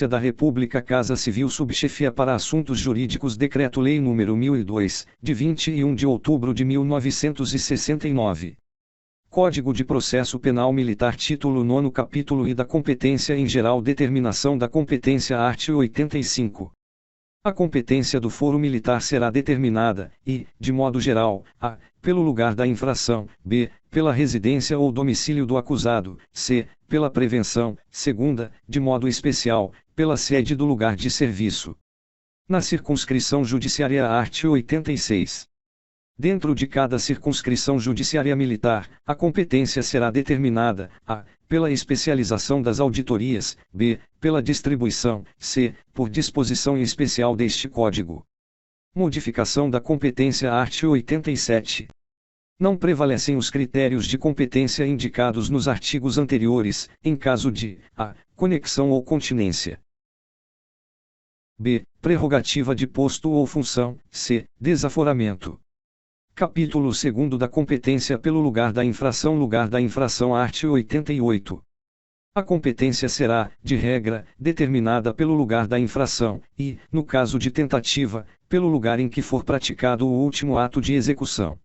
da República Casa Civil Subchefia para Assuntos Jurídicos Decreto-Lei nº 1002, de 21 de outubro de 1969. Código de Processo Penal Militar Título 9 Capítulo I da Competência em Geral Determinação da Competência Art. 85. A competência do foro militar será determinada, e, de modo geral, a. Pelo lugar da infração, b. Pela residência ou domicílio do acusado, c. Pela prevenção, segunda, de modo especial, pela sede do lugar de serviço. Na circunscrição judiciária art. 86. Dentro de cada circunscrição judiciária militar, a competência será determinada, a. Pela especialização das auditorias, b. Pela distribuição, c. Por disposição especial deste Código. Modificação da competência art. 87. Não prevalecem os critérios de competência indicados nos artigos anteriores, em caso de a. Conexão ou continência. b. Prerrogativa de posto ou função, c. Desaforamento. Capítulo 2 da competência pelo lugar da infração art. 88. A competência será, de regra, determinada pelo lugar da infração, e, no caso de tentativa, pelo lugar em que for praticado o último ato de execução.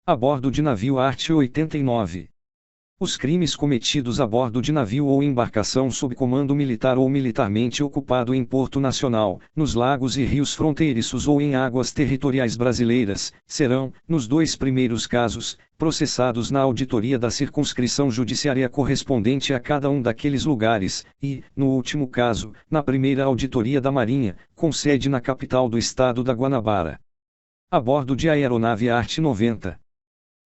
A bordo de navio art. 89. Os crimes cometidos a bordo de navio ou embarcação sob comando militar ou militarmente ocupado em porto nacional, nos lagos e rios fronteiriços ou em águas territoriais brasileiras, serão, nos dois primeiros casos, processados na auditoria da circunscrição judiciária correspondente a cada um daqueles lugares, e, no último caso, na primeira auditoria da Marinha, com sede na capital do estado da Guanabara. A bordo de aeronave art. 90.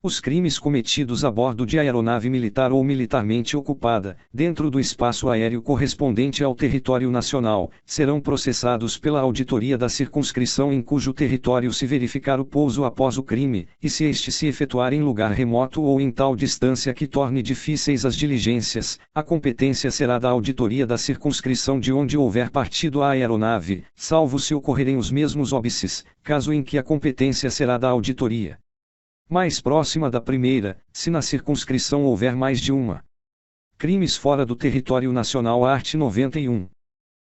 Os crimes cometidos a bordo de aeronave militar ou militarmente ocupada, dentro do espaço aéreo correspondente ao território nacional, serão processados pela auditoria da circunscrição em cujo território se verificar o pouso após o crime, e se este se efetuar em lugar remoto ou em tal distância que torne difíceis as diligências, a competência será da auditoria da circunscrição de onde houver partido a aeronave, salvo se ocorrerem os mesmos óbices, caso em que a competência será da auditoria mais próxima da primeira, se na circunscrição houver mais de uma. Crimes fora do território nacional art. 91.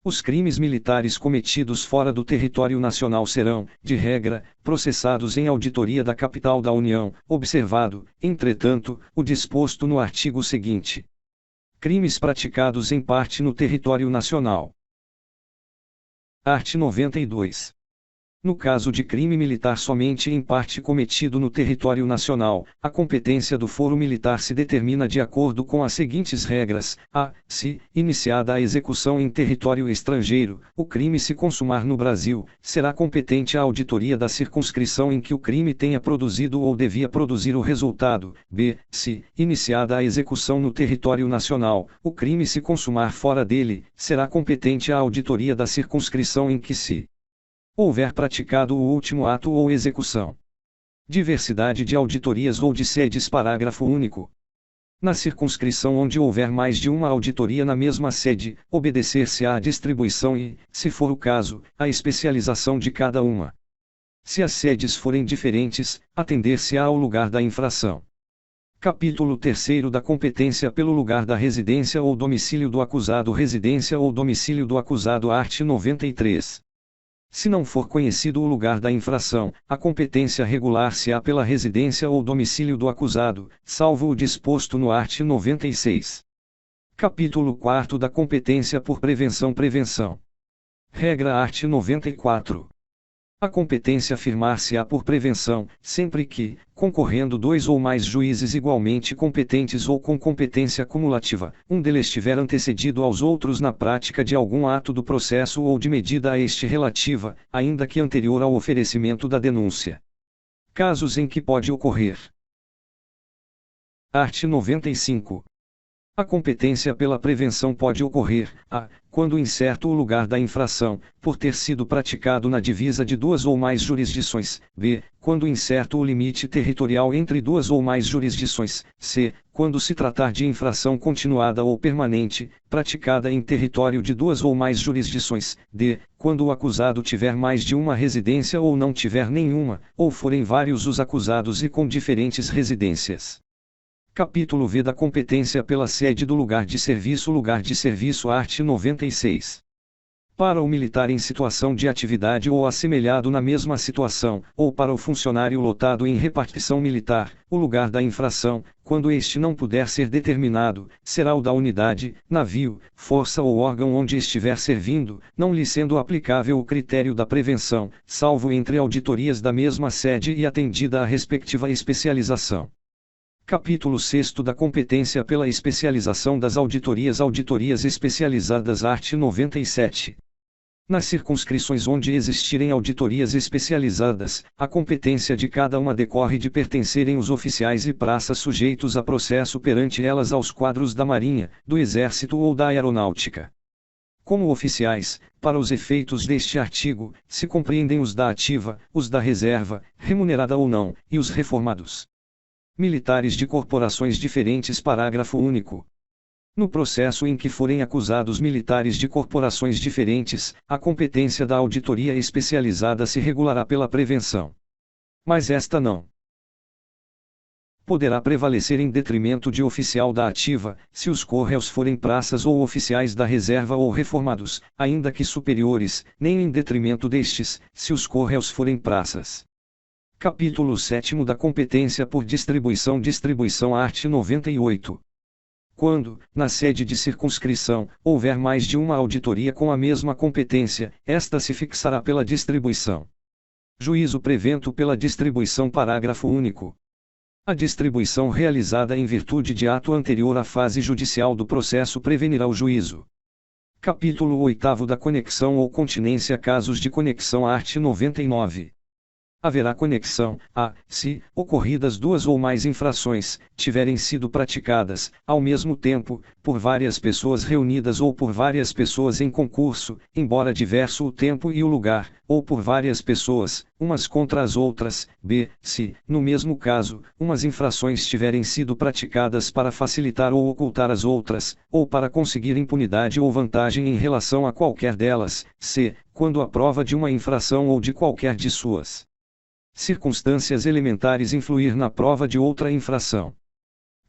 Os crimes militares cometidos fora do território nacional serão, de regra, processados em auditoria da capital da União, observado, entretanto, o disposto no artigo seguinte. Crimes praticados em parte no território nacional. Art. 92. No caso de crime militar somente em parte cometido no território nacional, a competência do foro militar se determina de acordo com as seguintes regras: a. Se, iniciada a execução em território estrangeiro, o crime se consumar no Brasil, será competente a auditoria da circunscrição em que o crime tenha produzido ou devia produzir o resultado. b. Se, iniciada a execução no território nacional, o crime se consumar fora dele, será competente a auditoria da circunscrição em que se houver praticado o último ato ou execução. Diversidade de auditorias ou de sedes. Parágrafo único. Na circunscrição onde houver mais de uma auditoria na mesma sede, obedecer-se-á à distribuição e, se for o caso, à especialização de cada uma. Se as sedes forem diferentes, atender-se-á ao lugar da infração. Capítulo 3 da competência pelo lugar da residência ou domicílio do acusado. Residência ou domicílio do acusado art. 93. Se não for conhecido o lugar da infração, a competência regular-se-á pela residência ou domicílio do acusado, salvo o disposto no art. 96. Capítulo 4 da competência por prevenção. Prevenção. Regra art. 94. A competência firmar-se-á por prevenção, sempre que, concorrendo dois ou mais juízes igualmente competentes ou com competência cumulativa, um deles estiver antecedido aos outros na prática de algum ato do processo ou de medida a este relativa, ainda que anterior ao oferecimento da denúncia. Casos em que pode ocorrer. Art. 95. A competência pela prevenção pode ocorrer, a. Quando incerto o lugar da infração, por ter sido praticado na divisa de duas ou mais jurisdições, b. Quando incerto o limite territorial entre duas ou mais jurisdições, c. Quando se tratar de infração continuada ou permanente, praticada em território de duas ou mais jurisdições, d. Quando o acusado tiver mais de uma residência ou não tiver nenhuma, ou forem vários os acusados e com diferentes residências. Capítulo V da competência pela sede do lugar de serviço. Lugar de serviço art. 96. Para o militar em situação de atividade ou assemelhado na mesma situação, ou para o funcionário lotado em repartição militar, o lugar da infração, quando este não puder ser determinado, será o da unidade, navio, força ou órgão onde estiver servindo, não lhe sendo aplicável o critério da prevenção, salvo entre auditorias da mesma sede e atendida a respectiva especialização. Capítulo 6 da competência pela especialização das auditorias. Auditorias especializadas. Art. 97. Nas circunscrições onde existirem auditorias especializadas, a competência de cada uma decorre de pertencerem os oficiais e praças sujeitos a processo perante elas aos quadros da Marinha, do Exército ou da Aeronáutica. Como oficiais, para os efeitos deste artigo, se compreendem os da ativa, os da reserva, remunerada ou não, e os reformados. Militares de corporações diferentes. Parágrafo único. No processo em que forem acusados militares de corporações diferentes, a competência da auditoria especializada se regulará pela prevenção. Mas esta não poderá prevalecer em detrimento de oficial da ativa, se os co-réus forem praças ou oficiais da reserva ou reformados, ainda que superiores, nem em detrimento destes, se os co-réus forem praças. Capítulo 7 da competência por distribuição. Distribuição. Art. 98. Quando, na sede de circunscrição, houver mais de uma auditoria com a mesma competência, esta se fixará pela distribuição. Juízo prevento pela distribuição. Parágrafo único. A distribuição realizada em virtude de ato anterior à fase judicial do processo prevenirá o juízo. Capítulo 8 da conexão ou continência. Casos de conexão. Art. 99. Haverá conexão, se, ocorridas duas ou mais infrações, tiverem sido praticadas, ao mesmo tempo, por várias pessoas reunidas ou por várias pessoas em concurso, embora diverso o tempo e o lugar, ou por várias pessoas, umas contra as outras, se, no mesmo caso, umas infrações tiverem sido praticadas para facilitar ou ocultar as outras, ou para conseguir impunidade ou vantagem em relação a qualquer delas, quando a prova de uma infração ou de qualquer de suas circunstâncias elementares influir na prova de outra infração.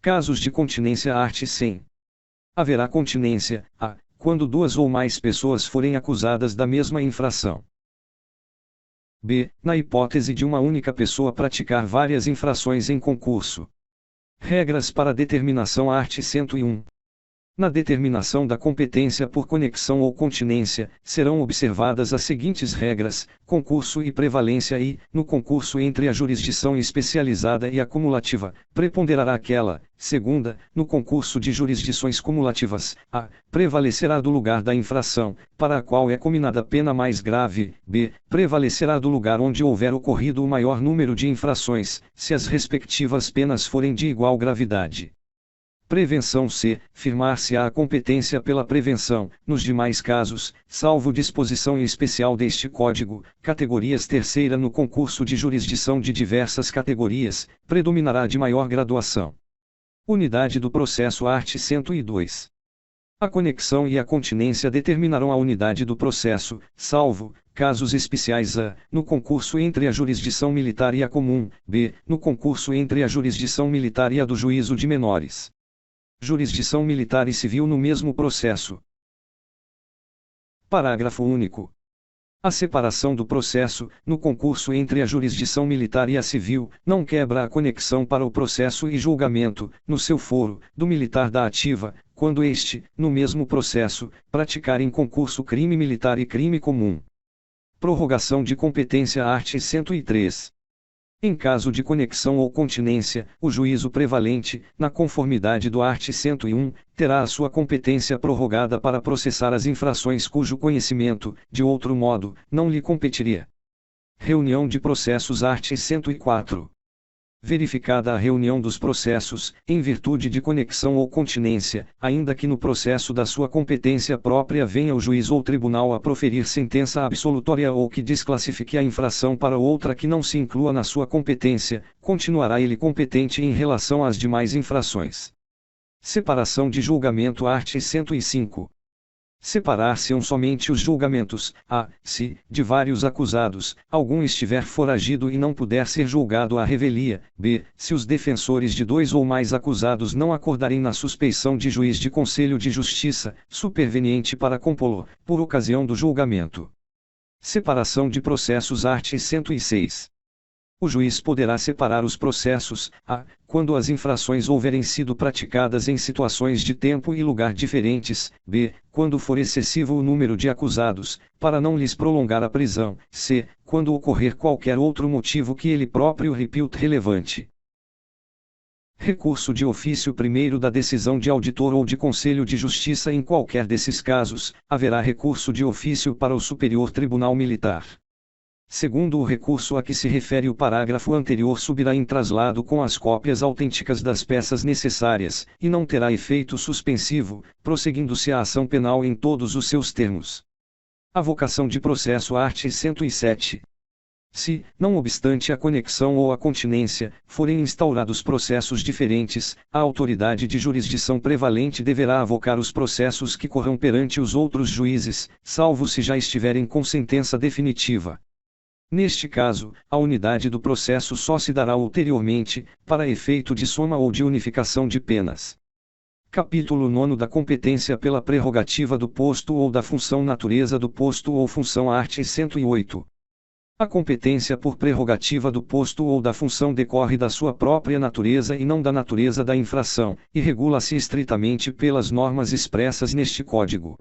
Casos de continência. Art. 100. Haverá continência, quando duas ou mais pessoas forem acusadas da mesma infração. Na hipótese de uma única pessoa praticar várias infrações em concurso. Regras para determinação. Art. 101. Na determinação da competência por conexão ou continência, serão observadas as seguintes regras: concurso e prevalência e, no concurso entre a jurisdição especializada e a cumulativa, preponderará aquela, segunda, no concurso de jurisdições cumulativas, prevalecerá do lugar da infração, para a qual é cominada pena mais grave, prevalecerá do lugar onde houver ocorrido o maior número de infrações, se as respectivas penas forem de igual gravidade. Prevenção. Firmar-se-á a competência pela prevenção, nos demais casos, salvo disposição especial deste Código, categorias. Terceira. No concurso de jurisdição de diversas categorias, predominará de maior graduação. Unidade do processo. Art. 102. A conexão e a continência determinarão a unidade do processo, salvo casos especiais. No concurso entre a jurisdição militar e a comum. No concurso entre a jurisdição militar e a do juízo de menores. Jurisdição militar e civil no mesmo processo. Parágrafo único. A separação do processo, no concurso entre a jurisdição militar e a civil, não quebra a conexão para o processo e julgamento, no seu foro, do militar da ativa, quando este, no mesmo processo, praticar em concurso crime militar e crime comum. Prorrogação de competência. Art. 103. Em caso de conexão ou continência, o juízo prevalente, na conformidade do art. 101, terá a sua competência prorrogada para processar as infrações cujo conhecimento, de outro modo, não lhe competiria. Reunião de processos. Art. 104. Verificada a reunião dos processos, em virtude de conexão ou continência, ainda que no processo da sua competência própria venha o juiz ou tribunal a proferir sentença absolutória ou que desclassifique a infração para outra que não se inclua na sua competência, continuará ele competente em relação às demais infrações. Separação de julgamento. Art. 105. Separar-se-ão somente os julgamentos, a, se, de vários acusados, algum estiver foragido e não puder ser julgado à revelia, b, se os defensores de dois ou mais acusados não acordarem na suspeição de juiz de conselho de justiça, superveniente para compô-lo, por ocasião do julgamento. Separação de processos art. 106. O juiz poderá separar os processos, a, quando as infrações houverem sido praticadas em situações de tempo e lugar diferentes, b, quando for excessivo o número de acusados, para não lhes prolongar a prisão, c, quando ocorrer qualquer outro motivo que ele próprio repute relevante. Recurso de ofício. Primeiro da decisão de auditor ou de conselho de justiça. Em qualquer desses casos, haverá recurso de ofício para o Superior Tribunal Militar. Segundo o recurso a que se refere o parágrafo anterior, subirá em traslado com as cópias autênticas das peças necessárias, e não terá efeito suspensivo, prosseguindo-se a ação penal em todos os seus termos. Avocação de processo art. 107. Se, não obstante a conexão ou a continência, forem instaurados processos diferentes, a autoridade de jurisdição prevalente deverá avocar os processos que corram perante os outros juízes, salvo se já estiverem com sentença definitiva. Neste caso, a unidade do processo só se dará ulteriormente, para efeito de soma ou de unificação de penas. Capítulo 9 da competência pela prerrogativa do posto ou da função. Natureza do posto ou função art. 108. A competência por prerrogativa do posto ou da função decorre da sua própria natureza e não da natureza da infração, e regula-se estritamente pelas normas expressas neste Código.